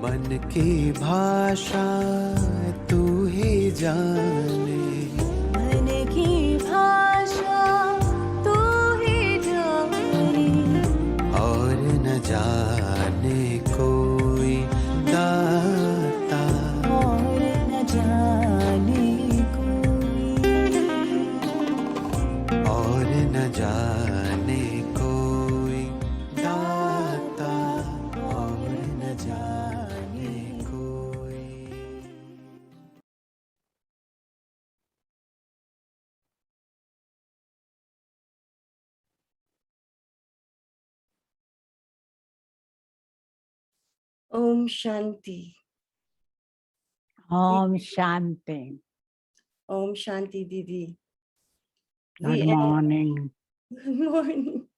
मन की भाषा तू ही जाने, मन की भाषा तू ही जाने, और न जाने कोई दाता, और न जाने कोई, और न जाने कोई दाता, और न जाने कोई. Om Shanti. Om Shanti. Om Shanti, Didi. Good morning. Good morning.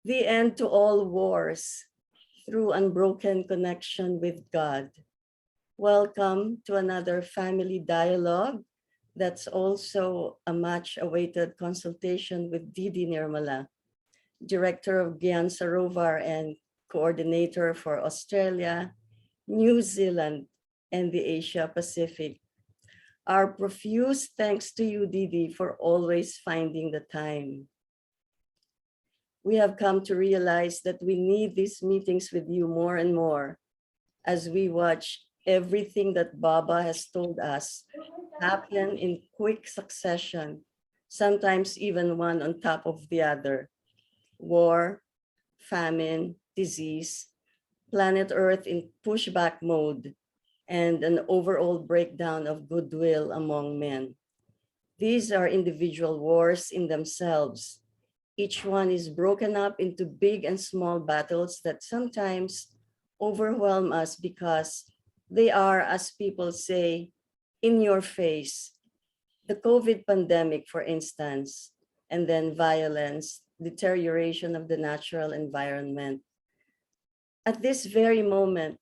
The end to all wars through unbroken connection with God. Welcome to another family dialogue that's also a much-awaited consultation with Didi Nirmala, Director of Gyan Sarovar and Coordinator for Australia, New Zealand, and the Asia Pacific. Our profuse thanks to you, Didi, for always finding the time. We have come to realize that we need these meetings with you more and more as we watch everything that Baba has told us happen in quick succession, sometimes even one on top of the other. War, famine, disease, planet Earth in pushback mode, and an overall breakdown of goodwill among men. These are individual wars in themselves. Each one is broken up into big and small battles that sometimes overwhelm us because they are, as people say, in your face. The COVID pandemic, for instance, and then violence, deterioration of the natural environment. At this very moment,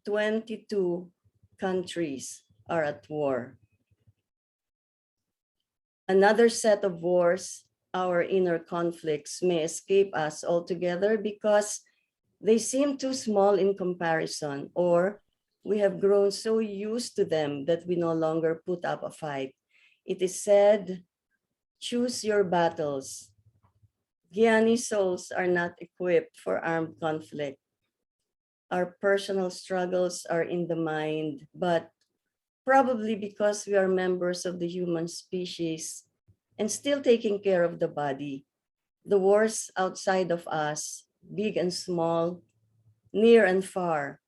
22 countries are at war. Another set of wars, our inner conflicts, may escape us altogether because they seem too small in comparison, or we have grown so used to them that we no longer put up a fight. It is said, choose your battles. Gyani souls are not equipped for armed conflict. Our personal struggles are in the mind, but probably because we are members of the human species and still taking care of the body, the wars outside of us, big and small, near and far,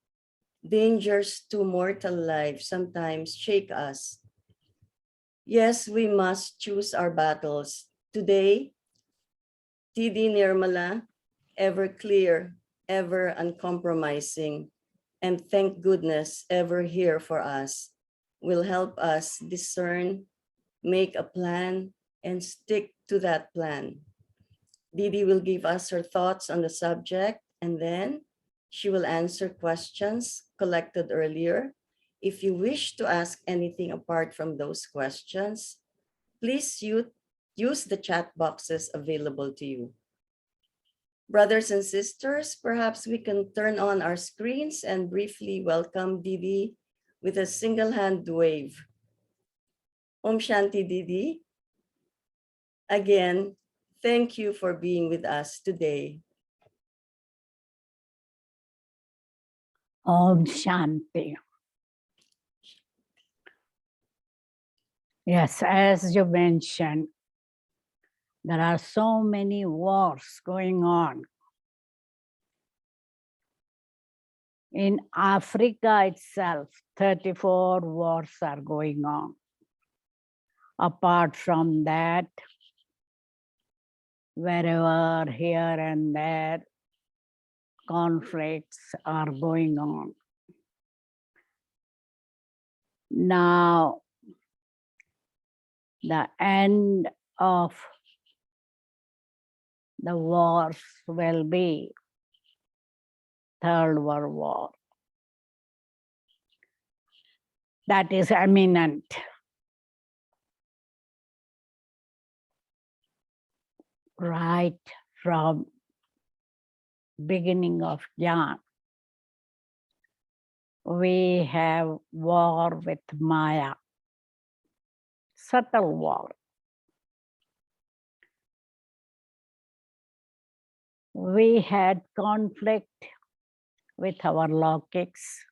dangers to mortal life sometimes shake us. Yes, we must choose our battles. Today, Didi Nirmala, ever clear, ever uncompromising, and thank goodness ever here for us, will help us discern, make a plan, and stick to that plan. Didi will give us her thoughts on the subject, and then she will answer questions collected earlier. If you wish to ask anything apart from those questions, please use the chat boxes available to you. Brothers and sisters, perhaps we can turn on our screens and briefly welcome Didi with a single hand wave. Om Shanti, Didi. Again, thank you for being with us today. Om Shanti. Yes, as you mentioned, there are so many wars going on. In Africa itself, 34 wars are going on. Apart from that, wherever, here and there, conflicts are going on. Now, the end of the wars will be Third World War. That is imminent. Right from beginning of Jnana, we have war with Maya, subtle war. We had conflict with our logics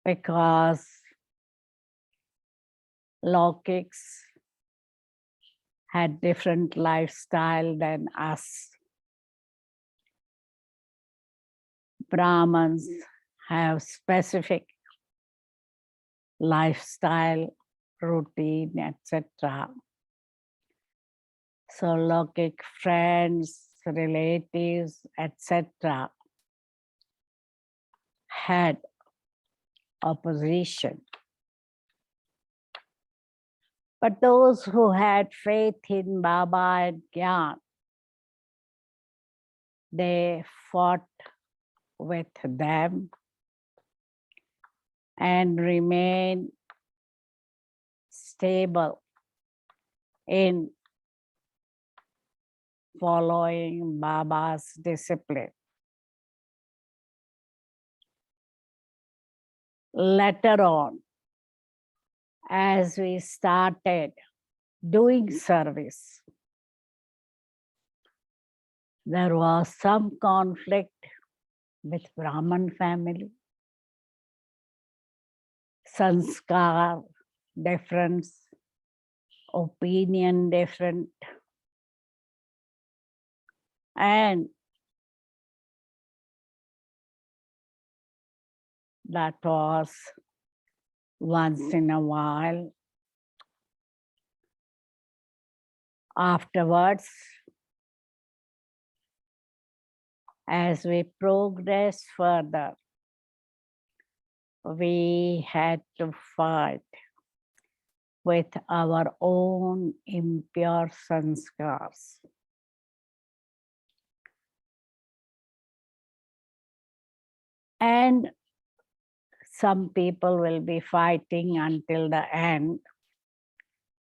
because logics had different lifestyle than us. Brahmins have specific lifestyle, routine, etc. So logic friends, relatives, etc. had opposition. But those who had faith in Baba and Gyan, they fought with them and remained stable in following Baba's discipline. Later on, as we started doing service, there was some conflict with Brahman family, sanskar difference, opinion different, and that was once in a while. Afterwards, as we progress further, we had to fight with our own impure sanskars. And some people will be fighting until the end,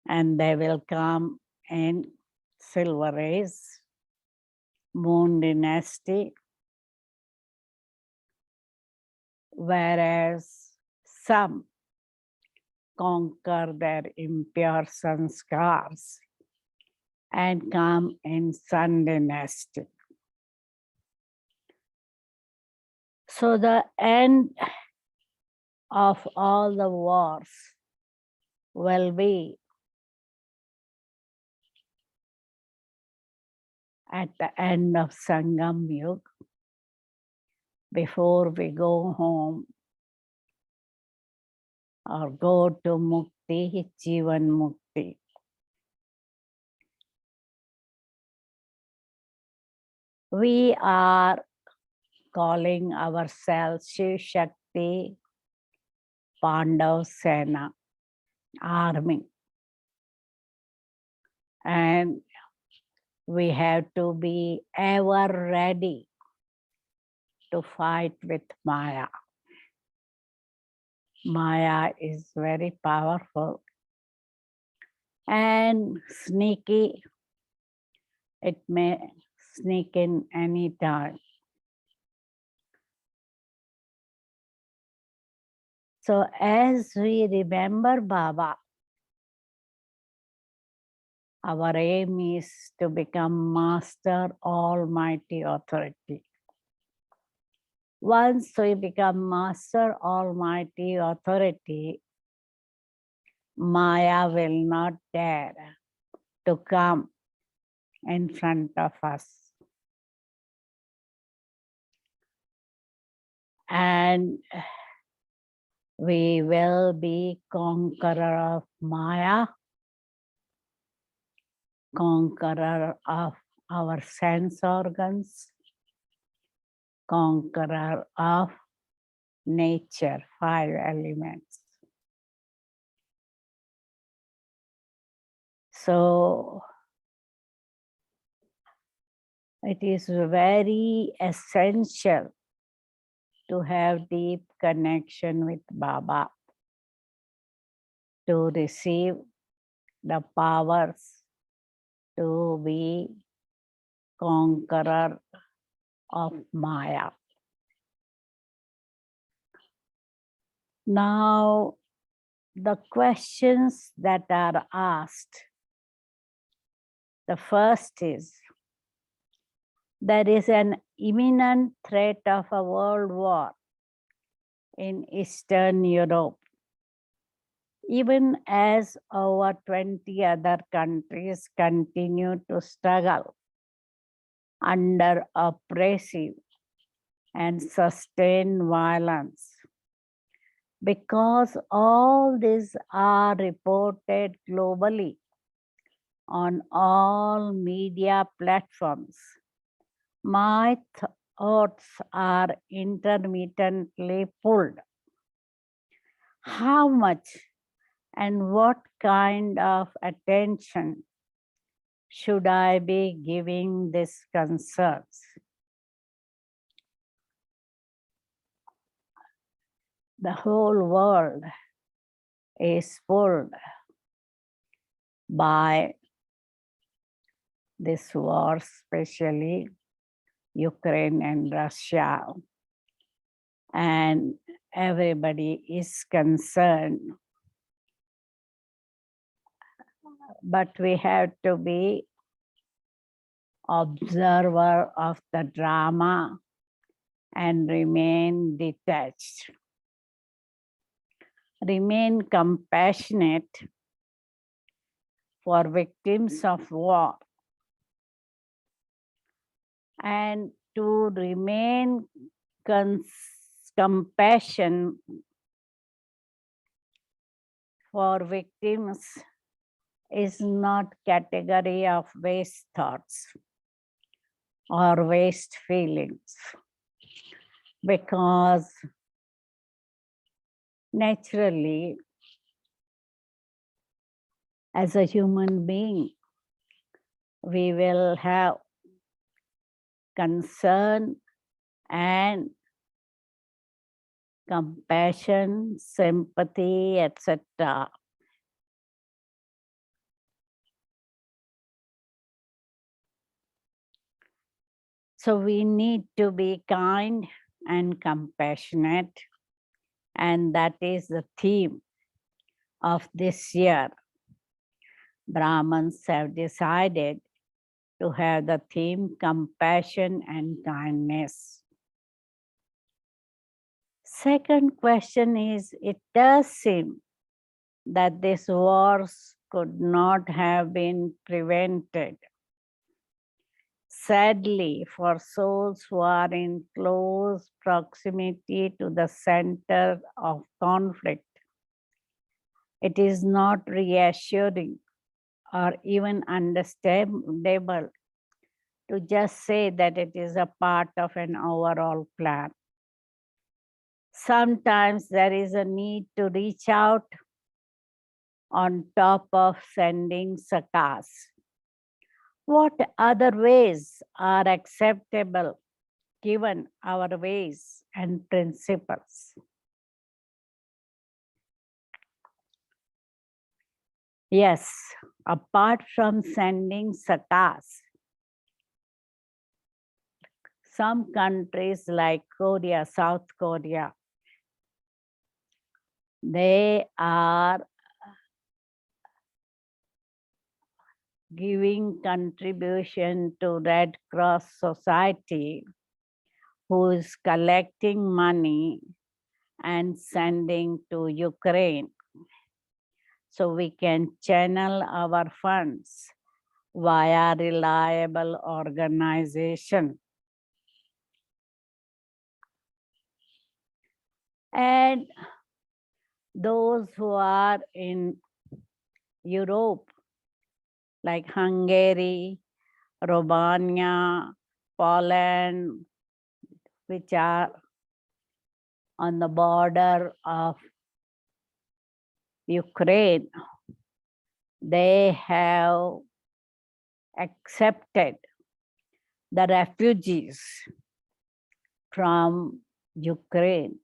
and they will come in silver race, moon dynasty, whereas some conquer their impure sanskars and come in sun dynasty. So the end of all the wars will be at the end of Sangam Yuga, before we go home or go to Mukti, Jivan Mukti. We are calling ourselves Shiv Shakti Pandav Sena army. And we have to be ever ready to fight with Maya. Maya is very powerful and sneaky. It may sneak in any time. So as we remember Baba, our aim is to become Master Almighty Authority. Once we become Master Almighty Authority, Maya will not dare to come in front of us. And we will be conqueror of Maya, conqueror of our sense organs, conqueror of nature, 5 elements. So it is very essential to have deep connection with Baba to receive the powers to be conqueror of Maya. Now, the questions that are asked, the first is, there is an imminent threat of a world war in Eastern Europe, even as over 20 other countries continue to struggle under oppressive and sustained violence. Because all these are reported globally on all media platforms, my thoughts are intermittently pulled. How much and what kind of attention should I be giving these concerns? The whole world is pulled by this war, especially Ukraine and Russia. And everybody is concerned. But we have to be observer of the drama and remain detached. Remain compassionate for victims of war and to remain compassion for victims is not category of waste thoughts or waste feelings, because naturally, as a human being, we will have concern and compassion, sympathy, etc. So we need to be kind and compassionate, and that is the theme of this year. Brahmins have decided to have the theme compassion and kindness. Second question is, it does seem that these wars could not have been prevented. Sadly, for souls who are in close proximity to the center of conflict, it is not reassuring or even understandable to just say that it is a part of an overall plan. Sometimes there is a need to reach out on top of sending sakas. What other ways are acceptable given our ways and principles? Yes, apart from sending sakas, some countries like Korea, South Korea, they are giving contribution to Red Cross Society, who is collecting money and sending to Ukraine, so we can channel our funds via reliable organization. And those who are in Europe, like Hungary, Romania, Poland, which are on the border of Ukraine, they have accepted the refugees from Ukraine.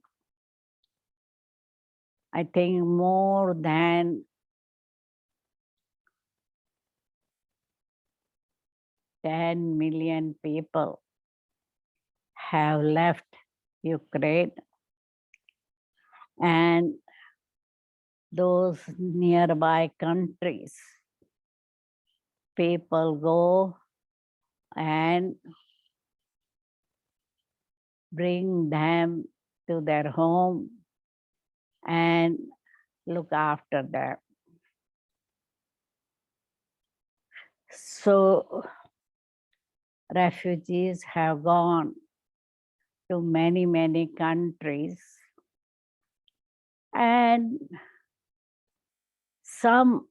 I think more than 10 million people have left Ukraine, and those nearby countries, people go and bring them to their home and look after them. So refugees have gone to many, many countries, and some,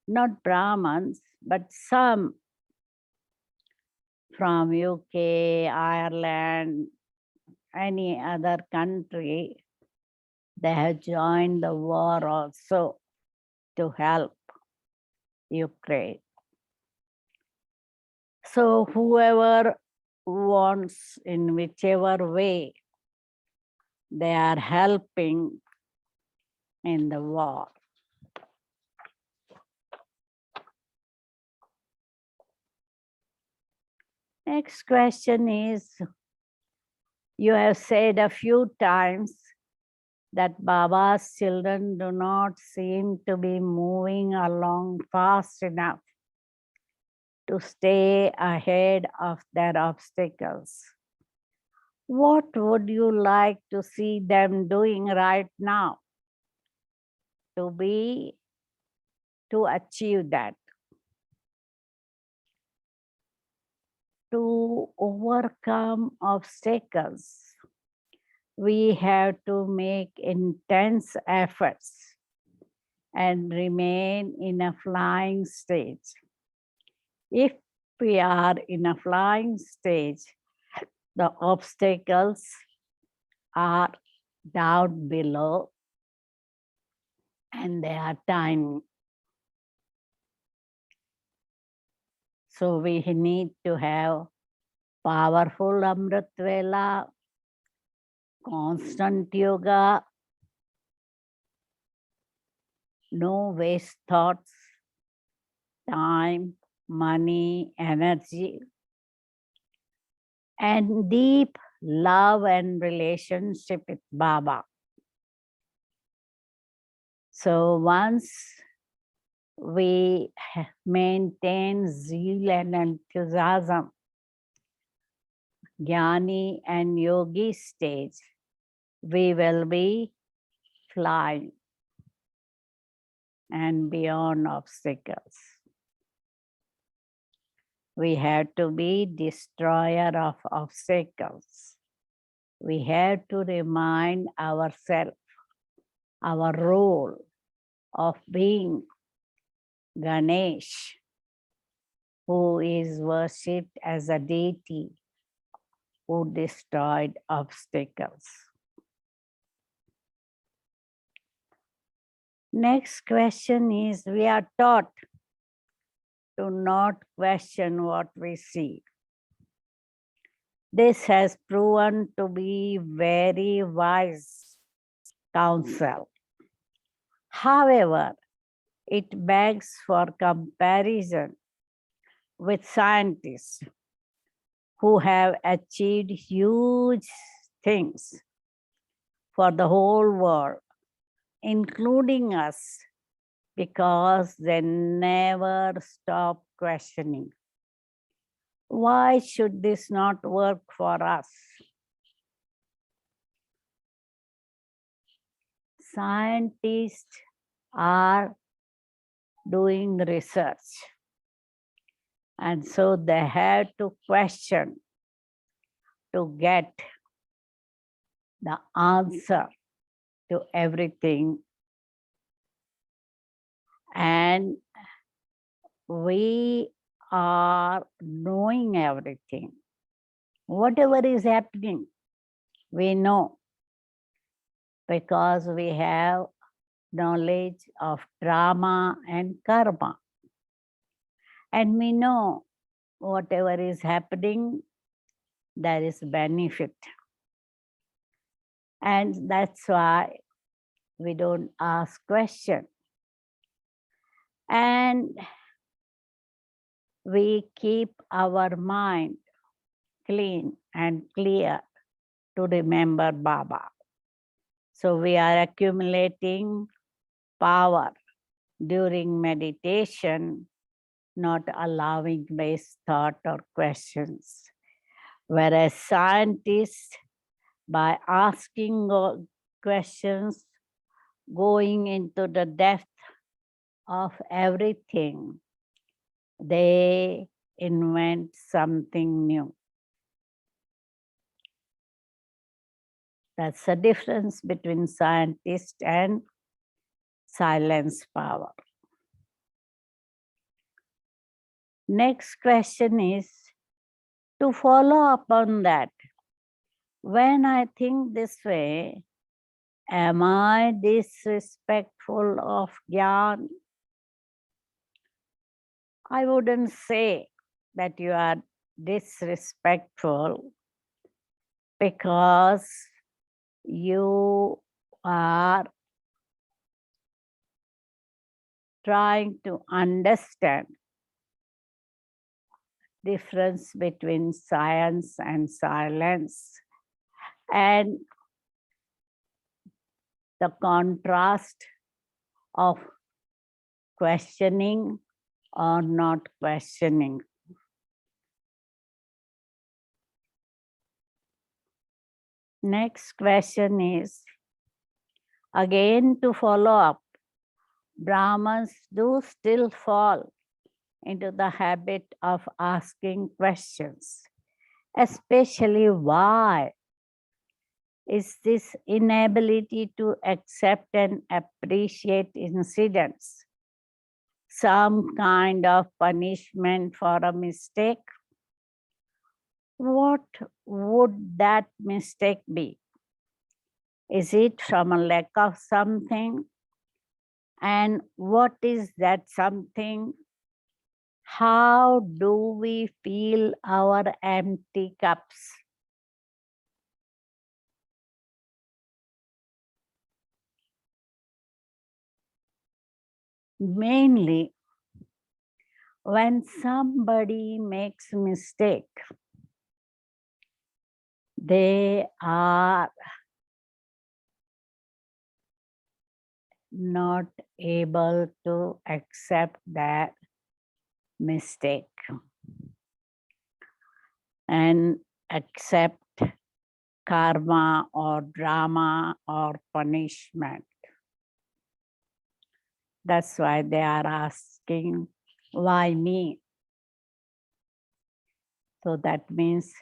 not Brahmins, but some from UK, Ireland, any other country, they have joined the war also to help Ukraine. So whoever wants, in whichever way, they are helping in the war. Next question is, you have said a few times that Baba's children do not seem to be moving along fast enough to stay ahead of their obstacles. What would you like to see them doing right now to achieve that? To overcome obstacles, we have to make intense efforts and remain in a flying stage. If we are in a flying stage, the obstacles are down below and they are tiny. So we need to have powerful Amrit Vela, constant yoga, no waste thoughts, time, money, energy, and deep love and relationship with Baba. So once we maintain zeal and enthusiasm, Jnani and Yogi stage, we will be flying and beyond obstacles. We have to be destroyer of obstacles. We have to remind ourselves our role of being Ganesh, who is worshipped as a deity who destroyed obstacles. Next question is, we are taught to not question what we see. This has proven to be very wise counsel. However, it begs for comparison with scientists who have achieved huge things for the whole world, including us, because they never stop questioning. Why should this not work for us? Scientists are doing research, and so they have to question to get the answer to everything. And we are knowing everything. Whatever is happening, we know, because we have knowledge of drama and karma. And we know whatever is happening, there is benefit. And that's why we don't ask questions. And we keep our mind clean and clear to remember Baba. So we are accumulating power during meditation, not allowing waste thought or questions. Whereas scientists, by asking questions, going into the depth of everything, they invent something new. That's the difference between scientist and silence power. Next question is to follow up on that. When I think this way, am I disrespectful of Gyan? I wouldn't say that you are disrespectful because you are trying to understand difference between science and silence and the contrast of questioning or not questioning. Next question is, again to follow up, Brahmins do still fall into the habit of asking questions, especially why is this inability to accept and appreciate incidents some kind of punishment for a mistake? What would that mistake be? Is it from a lack of something? And what is that something? How do we fill our empty cups? Mainly, when somebody makes a mistake, they are not able to accept that mistake and accept karma or drama or punishment. That's why they are asking, why me? So that means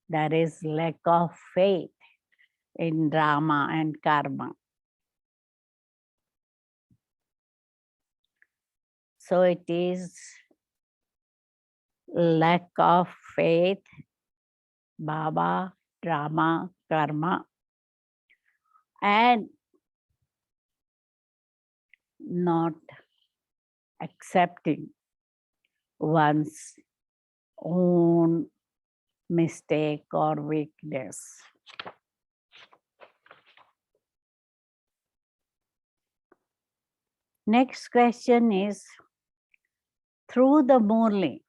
there is lack of faith in drama and karma. So it is lack of faith, Baba, drama, karma, and not accepting one's own mistake or weakness. Next question is, through the Murli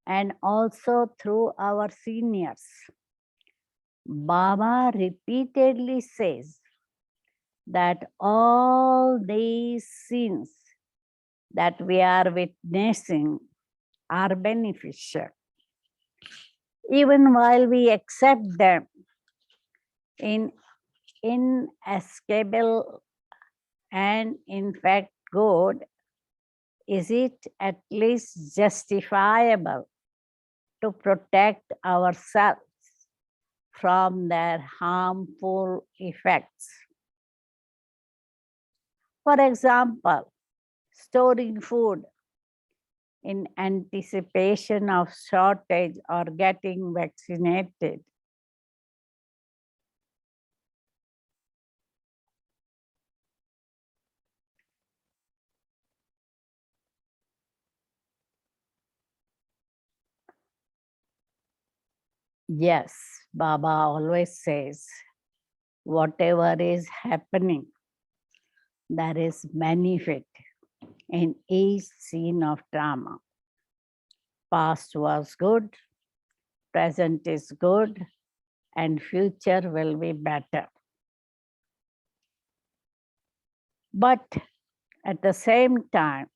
and also through our seniors, Baba repeatedly says that all these sins that we are witnessing are beneficial. Even while we accept them in inescapable and in fact good, is it at least justifiable to protect ourselves from their harmful effects? For example, storing food in anticipation of shortage or getting vaccinated. Yes, Baba always says, whatever is happening, there is benefit in each scene of drama. Past was good, present is good and future will be better. But at the same time,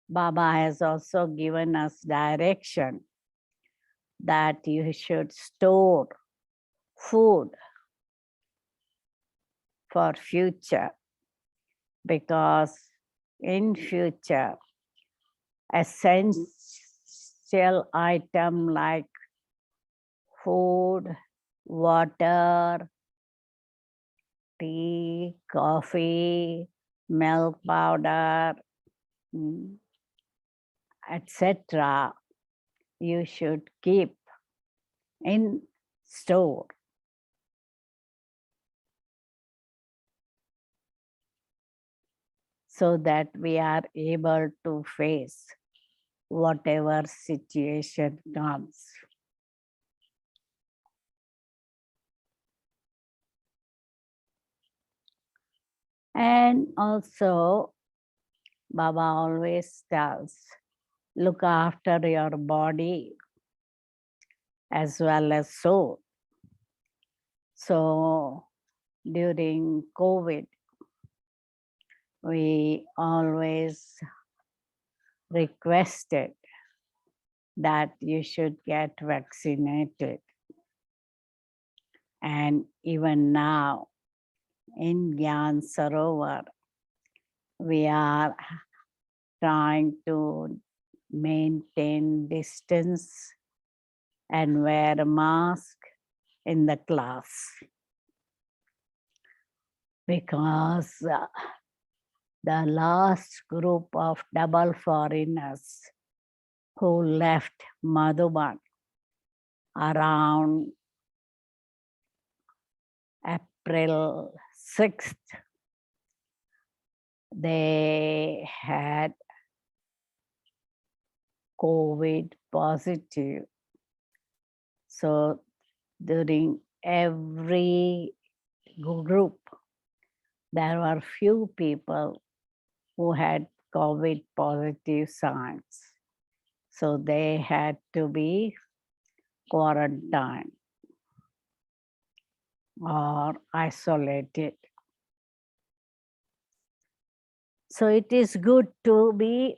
Baba has also given us direction that you should store food for future, because in future, essential item like food, water, tea, coffee, milk powder, etc., you should keep in store. So that we are able to face whatever situation comes. And also, Baba always tells, look after your body as well as soul. So during COVID, we always requested that you should get vaccinated. And even now, in Gyan Sarovar, we are trying to maintain distance and wear a mask in the class, because the last group of double foreigners who left Madhuban around April 6th, they had COVID positive. So during every group, there were few people who had COVID positive signs. So they had to be quarantined or isolated. So it is good to be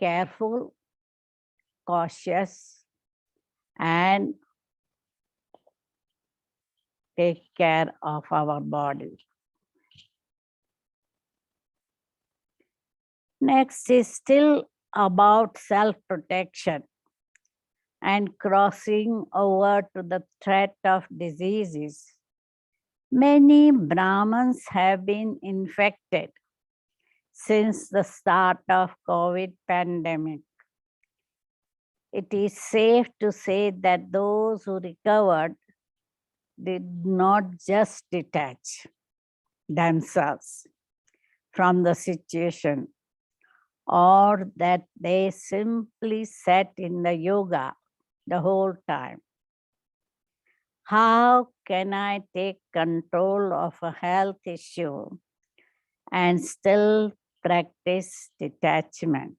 careful, cautious, and take care of our body. Next is still about self-protection and crossing over to the threat of diseases. Many Brahmins have been infected since the start of COVID pandemic. It is safe to say that those who recovered did not just detach themselves from the situation, or that they simply sat in the yoga the whole time. How can I take control of a health issue and still practice detachment?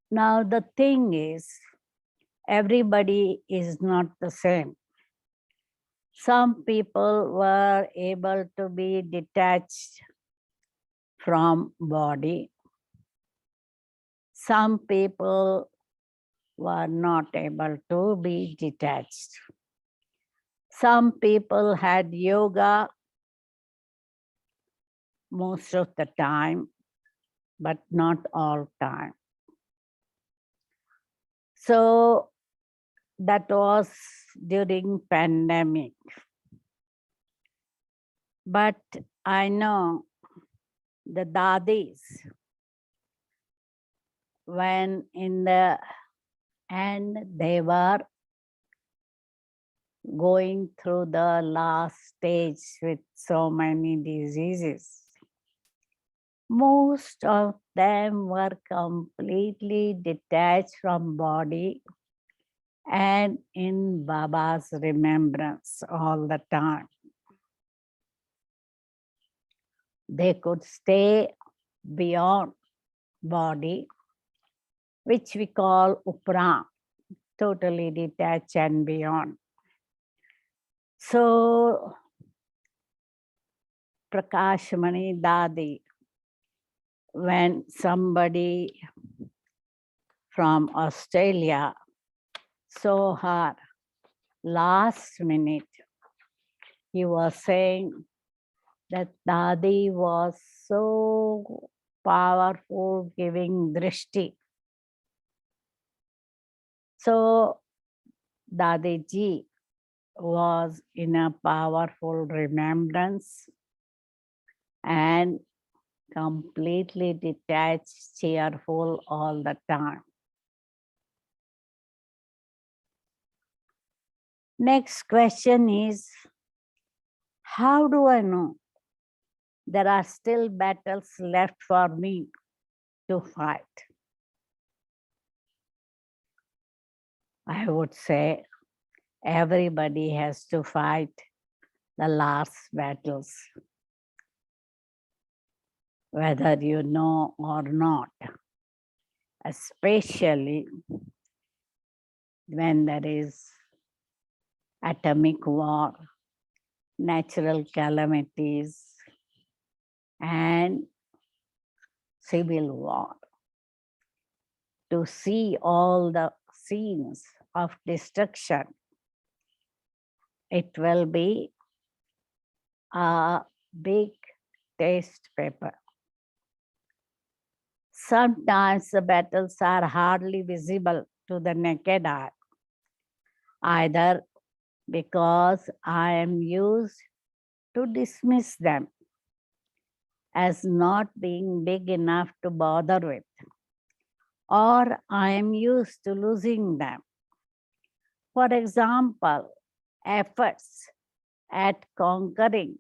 Now the thing is, everybody is not the same. Some people were able to be detached from body. Some people were not able to be detached. Some people had yoga most of the time, but not all time. So that was during pandemic. But I know the dadis, when in the end they were going through the last stage with so many diseases, most of them were completely detached from body and in Baba's remembrance all the time. They could stay beyond body, which we call upra, totally detached and beyond. So, Prakashmani Dadi, when somebody from Australia saw her last minute, he was saying that Dadi was so powerful, giving drishti. So Dadiji was in a powerful remembrance and completely detached, cheerful all the time. Next question is, how do I know there are still battles left for me to fight? I would say everybody has to fight the last battles, whether you know or not, especially when there is atomic war, natural calamities, and civil war. To see all the scenes of destruction, it will be a big test paper. Sometimes the battles are hardly visible to the naked eye, either because I am used to dismiss them as not being big enough to bother with, or I am used to losing them. For example, efforts at conquering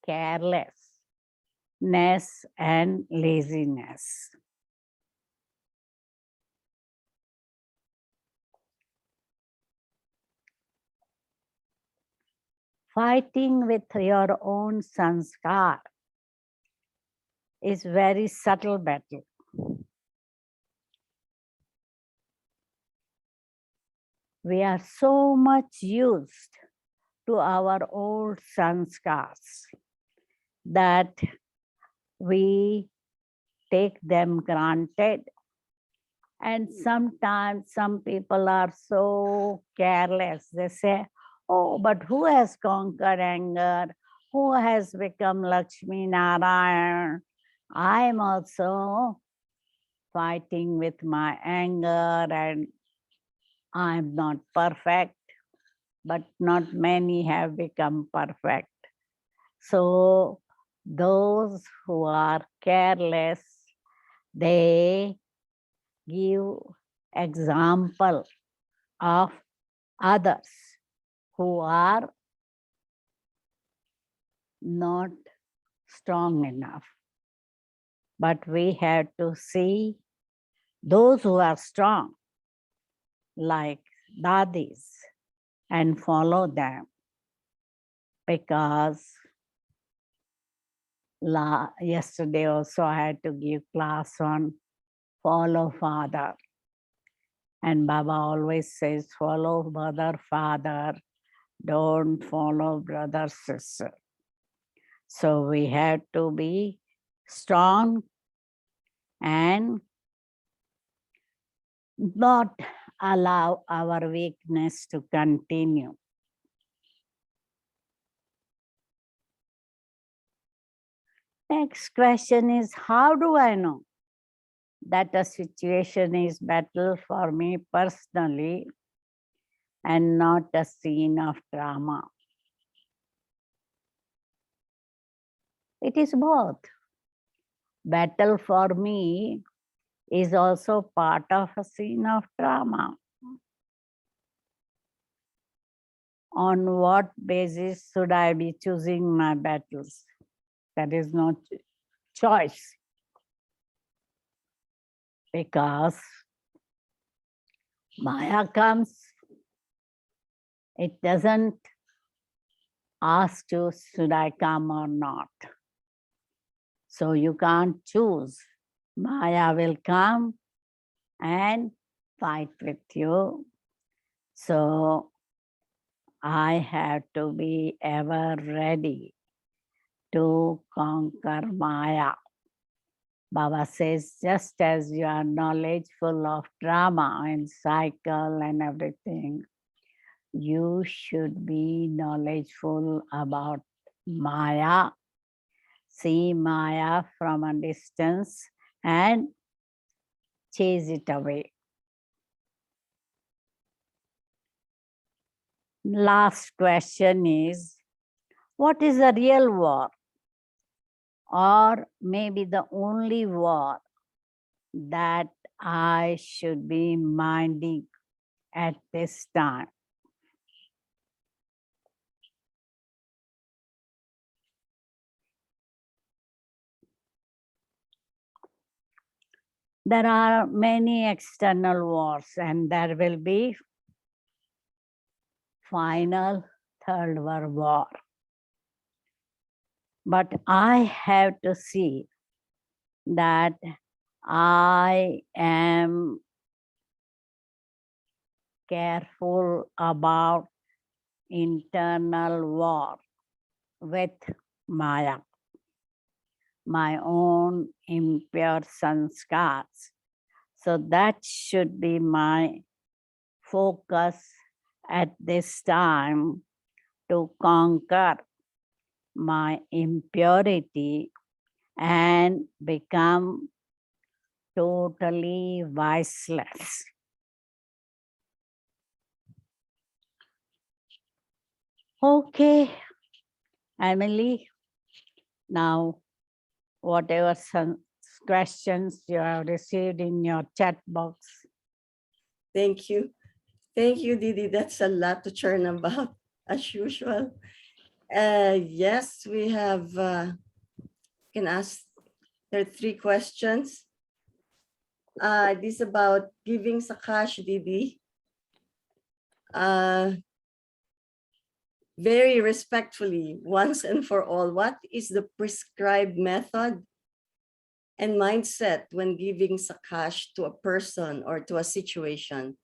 carelessness and laziness. Fighting with your own sanskar is very subtle battle. We are so much used to our old sanskars that we take them granted. And sometimes some people are so careless. They say, oh, but who has conquered anger? Who has become Lakshmi Narayan? I am also fighting with my anger and I'm not perfect, but not many have become perfect. So those who are careless, they give example of others who are not strong enough. But we have to see those who are strong, like dadis, and follow them, because yesterday also I had to give class on follow father. And Baba always says, follow mother, father, don't follow brother, sister. So we have to be strong and not allow our weakness to continue. Next question is, how do I know that a situation is battle for me personally and not a scene of drama? It is both. Battle for me is also part of a scene of drama. On what basis should I be choosing my battles? There is no choice. Because Maya comes, it doesn't ask you, should I come or not? So you can't choose. Maya will come and fight with you. So I have to be ever ready to conquer Maya. Baba says, just as you are knowledgeable of drama and cycle and everything, you should be knowledgeable about Maya. See Maya from a distance and chase it away. Last question is, what is the real war? Or maybe the only war that I should be minding at this time? There are many external wars, and there will be final third world war. But I have to see that I am careful about internal war with Maya, my own impure sanskars. So that should be my focus at this time, to conquer my impurity and become totally viceless. Okay, Emily, now whatever some questions you have received in your chat box. Thank you. Thank you, Didi. That's a lot to churn about, as usual. Yes, we have, can ask, there are 3 questions. This is about giving Sakash, Didi. Very respectfully, once and for all, what is the prescribed method and mindset when giving Sakash to a person or to a situation?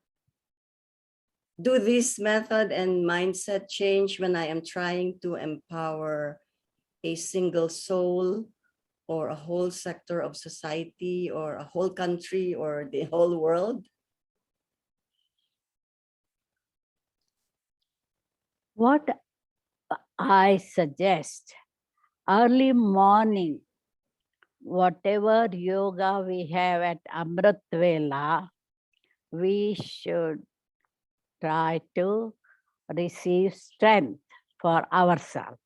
Do this method and mindset change when I am trying to empower a single soul or a whole sector of society or a whole country or the whole world? What I suggest, early morning, whatever yoga we have at Amrit Vela, we should try to receive strength for ourselves.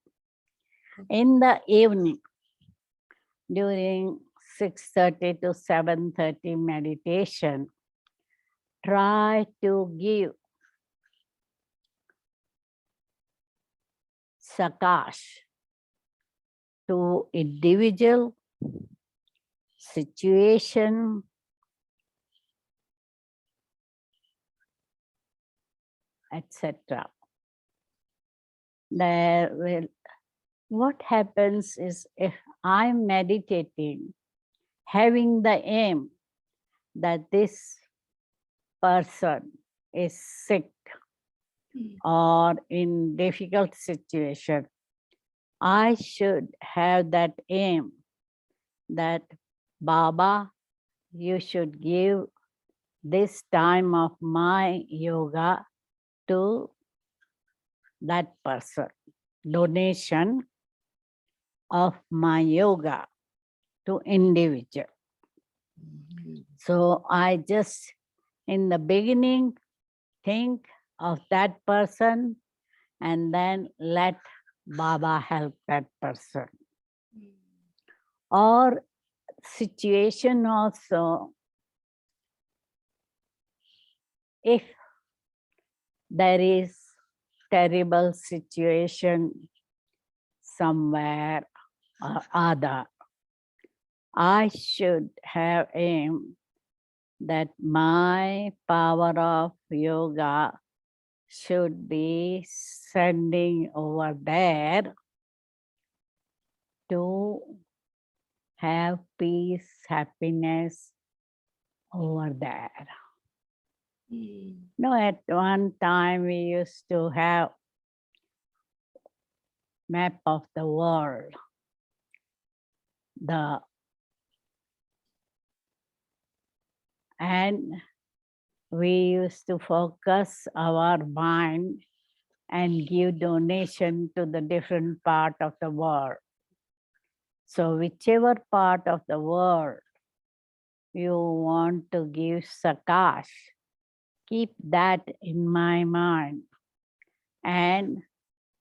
In the evening, during 6:30 to 7:30 meditation, try to give Sakash to individual situation, etc. What happens is, if I'm meditating, having the aim that this person is sick or in difficult situation, I should have that aim that, Baba, you should give this time of my yoga to that person, donation of my yoga to individual. So I just, in the beginning, think of that person and then let Baba help that person. Or situation also, if there is terrible situation somewhere or other, I should have aim that my power of yoga should be sending over there to have peace, happiness over there. No, at one time we used to have map of the world. And we used to focus our mind and give donation to the different part of the world. So whichever part of the world you want to give sakash, keep that in my mind and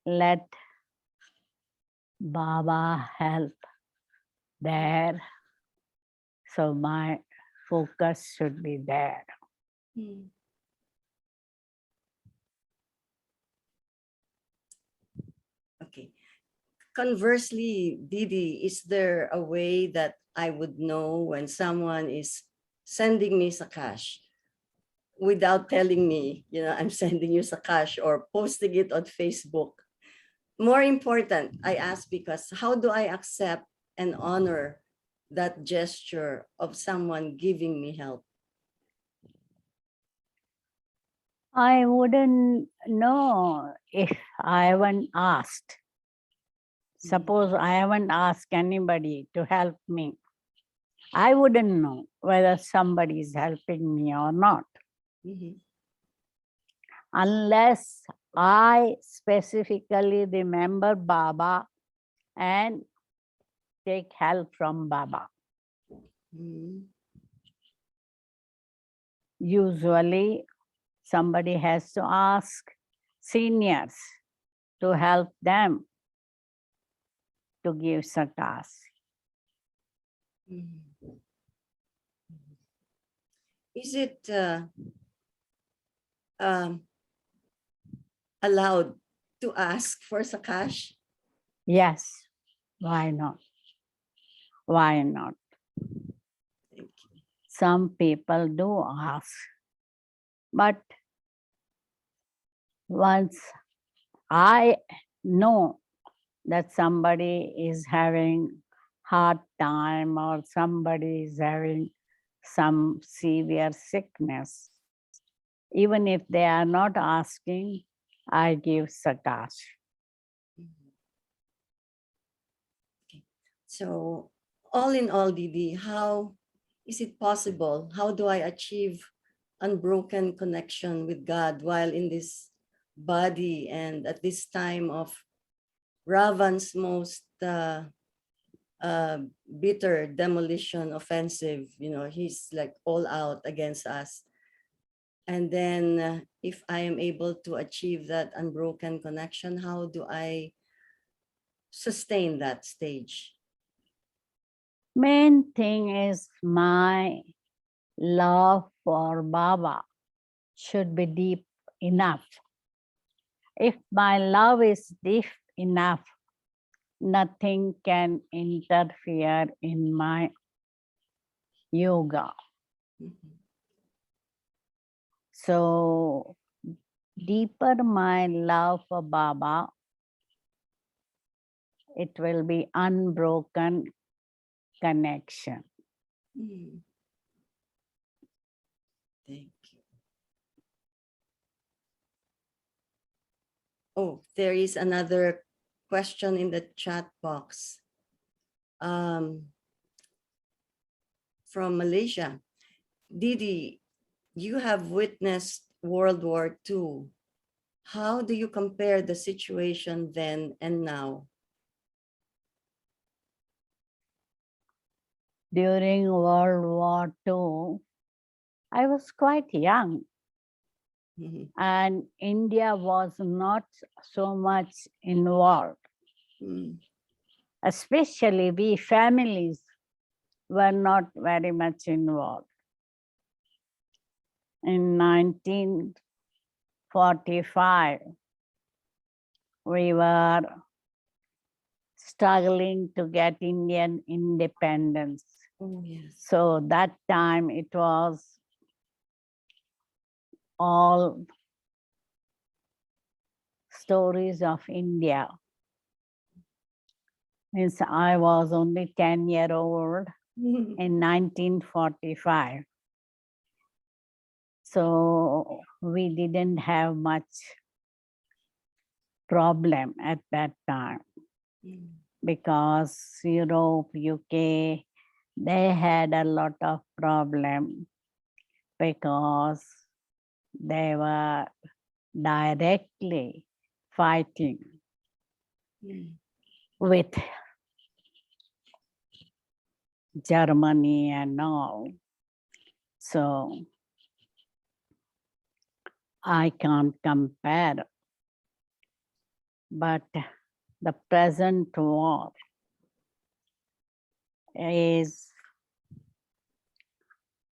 let Baba help there. So my focus should be there. Okay. Conversely, Didi, is there a way that I would know when someone is sending me sakash without telling me, I'm sending you sakash, or posting it on Facebook? More important, I ask because how do I accept and honor that gesture of someone giving me help? I wouldn't know if I haven't asked. Suppose I haven't asked anybody to help me. I wouldn't know whether somebody is helping me or not. Unless I specifically remember Baba and take help from Baba. Usually, somebody has to ask seniors to help them to give sakas. Is it allowed to ask for sakash? Yes, why not? Why not? Thank you. Some people do ask, but once I know that somebody is having hard time or somebody is having some severe sickness, even if they are not asking, I give sakash. Okay. So all in all, Didi, how is it possible? How do I achieve unbroken connection with God while in this body and at this time of Ravan's most bitter demolition offensive? He's like all out against us. And then if I am able to achieve that unbroken connection, how do I sustain that stage? Main thing is my love for Baba should be deep enough. If my love is deep enough, nothing can interfere in my yoga. So deeper my love for Baba, it will be unbroken connection. Thank you. Oh, there is another question in the chat box from Malaysia. Didi, you have witnessed World War II. How do you compare the situation then and now? During World War II, I was quite young. And India was not so much involved. Especially we families were not very much involved. In 1945, we were struggling to get Indian independence. Oh, yes. So that time it was all stories of India. Means I was only 10-year-old in 1945. So we didn't have much problem at that time because Europe, UK, they had a lot of problem because they were directly fighting with Germany and all. So I can't compare, but the present war is,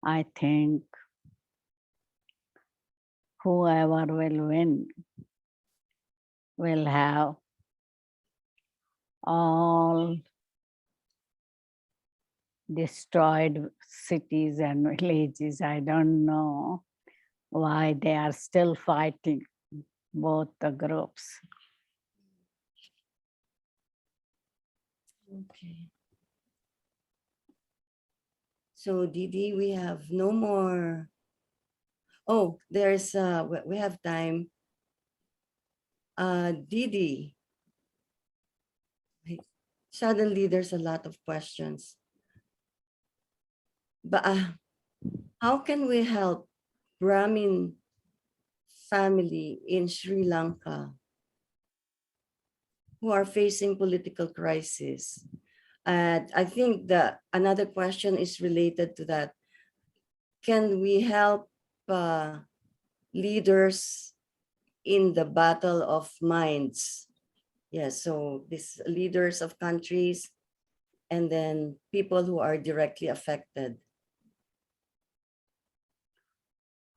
I think, whoever will win will have all destroyed cities and villages. I don't know why they are still fighting, both the groups. Okay. So Didi, we have no more. Oh, there's we have time. Didi, suddenly there's a lot of questions. But how can we help Brahmin family in Sri Lanka who are facing political crisis? And I think that another question is related to that. Can we help leaders in the battle of minds? Yes, so these leaders of countries and then people who are directly affected.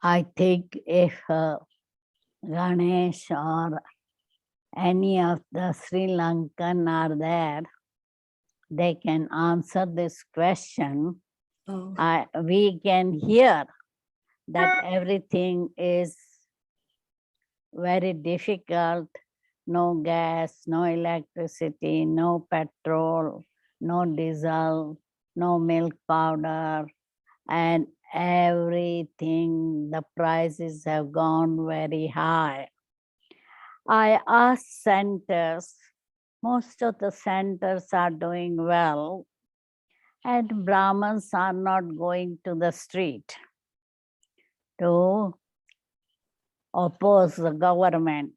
I think if Ganesh or any of the Sri Lankan are there, they can answer this question. Oh. We can hear that everything is very difficult. No gas, no electricity, no petrol, no diesel, no milk powder, and everything, the prices have gone very high. I asked centers, most of the centers are doing well, and Brahmins are not going to the street to oppose the government.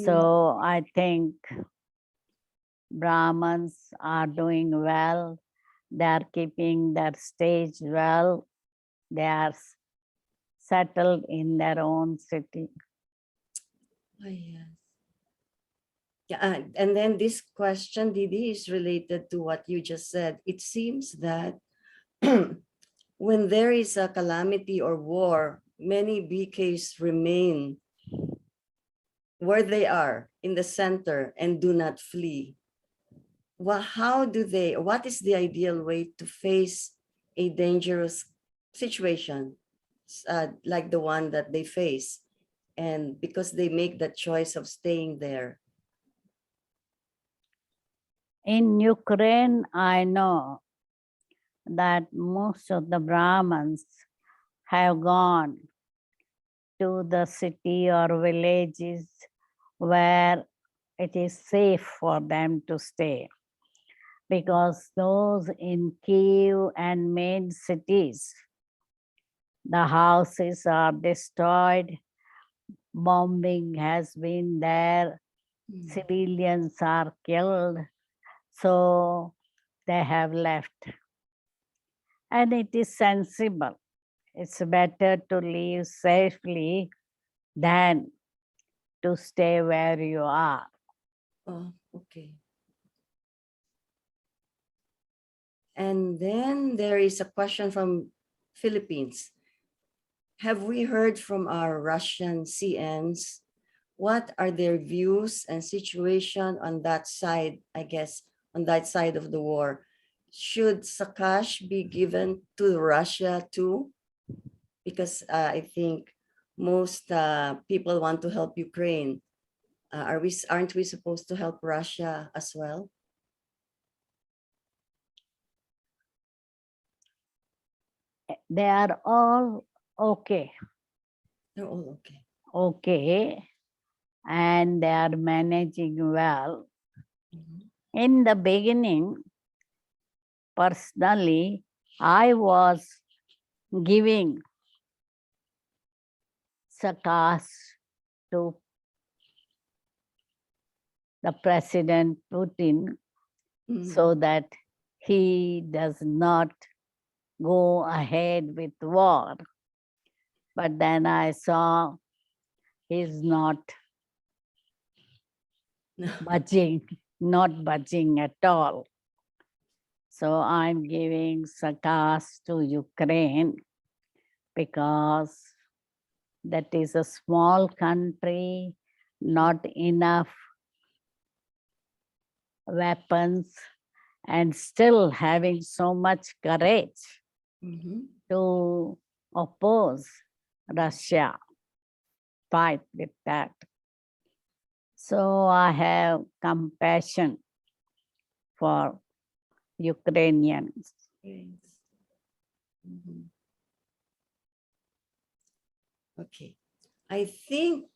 So I think Brahmins are doing well. They are keeping their stage well. They are settled in their own city. Oh, yes. Yeah, and then this question, Didi, is related to what you just said. It seems that when there is a calamity or war, many BKs remain where they are in the center and do not flee. Well, what is the ideal way to face a dangerous situation like the one that they face? And because they make that choice of staying there. In Ukraine, I know that most of the Brahmins have gone to the city or villages where it is safe for them to stay. Because those in Kiev and main cities, the houses are destroyed, bombing has been there, civilians are killed, so they have left. And it is sensible. It's better to live safely than to stay where you are. Oh, okay. And then there is a question from Philippines. Have we heard from our Russian CNs? What are their views and situation on that side, I guess, on that side of the war? Should Sakash be given to Russia too? Because I think most people want to help Ukraine. Aren't we supposed to help Russia as well? They are all okay, They're all okay. okay, and they are managing well. Mhm. In the beginning, personally, I was giving sakas to the President Putin so Mhm. that he does not go ahead with war. But then I saw he's not budging, not budging at all. So I'm giving sakas to Ukraine because that is a small country, not enough weapons, and still having so much courage Mhm. to oppose Russia, fight with that. So I have compassion for Ukrainians. Yes. Mhm. Okay. I think,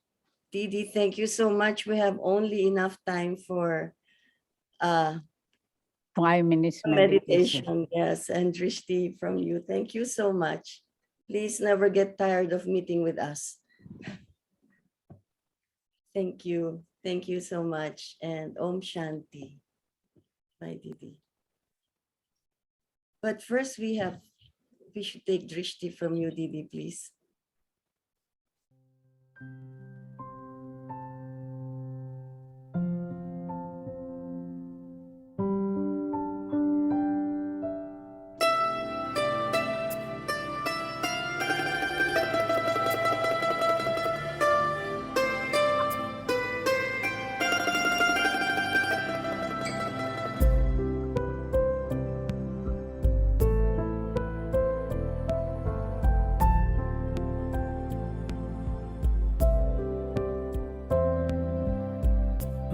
Didi, thank you so much. We have only enough time for 5 minutes a meditation. meditation. Yes, and Drishti from you. Thank you so much. Please never get tired of meeting with us. Thank you. Thank you so much. And Om Shanti. Bye, Didi. But first we should take Drishti from you, Didi, please.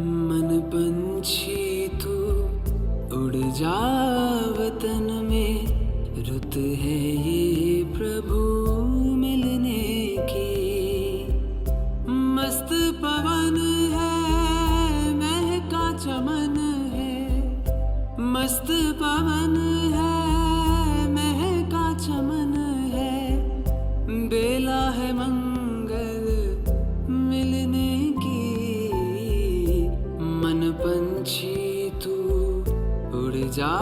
मन पंछी तू उड़ जा वतन में, रुत है ये प्रभु मिलने की। मस्त पवन है महका चमन है, मस्त पवन है महका चमन है, बेला है मंगल मिलने की। मन पंछी तू उड़ जा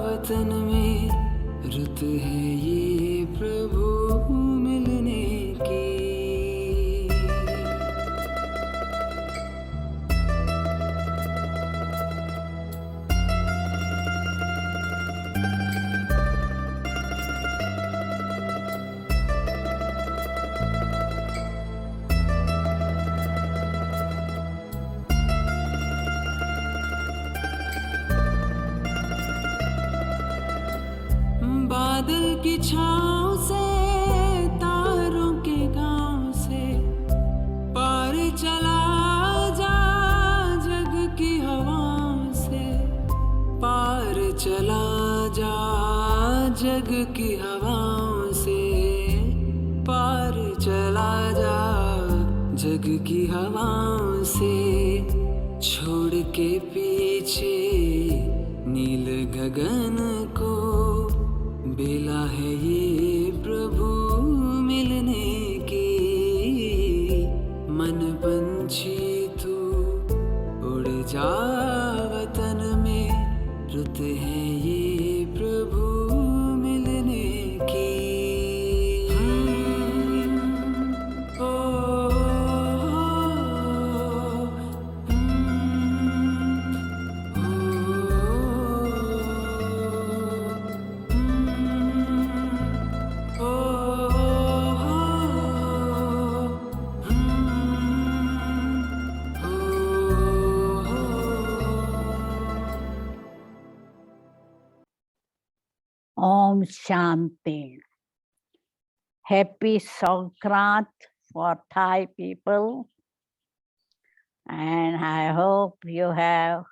वतन में, रुत है ये प्रभु मिलने की। बादल की छाँव से, तारों के गांव से, पार चला जा जग की हवाओं से, पार चला जा जग की हवाओं से, पार चला जा जग की हवाओं से। छोड़ के पीछे नील गगन को, बेला है ये प्रभु मिलने की। मन पंछी तू उड़ जा वतन में, रुत है ये प्रभु मिलने की। ओ, Om Shanti. Happy Songkran for Thai people. And I hope you have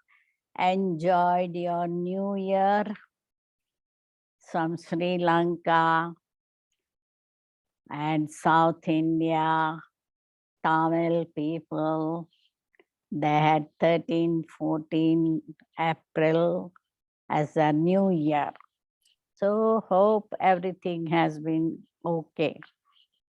enjoyed your New Year from Sri Lanka and South India, Tamil people, they had 13, 14 April as a new year. So hope everything has been okay.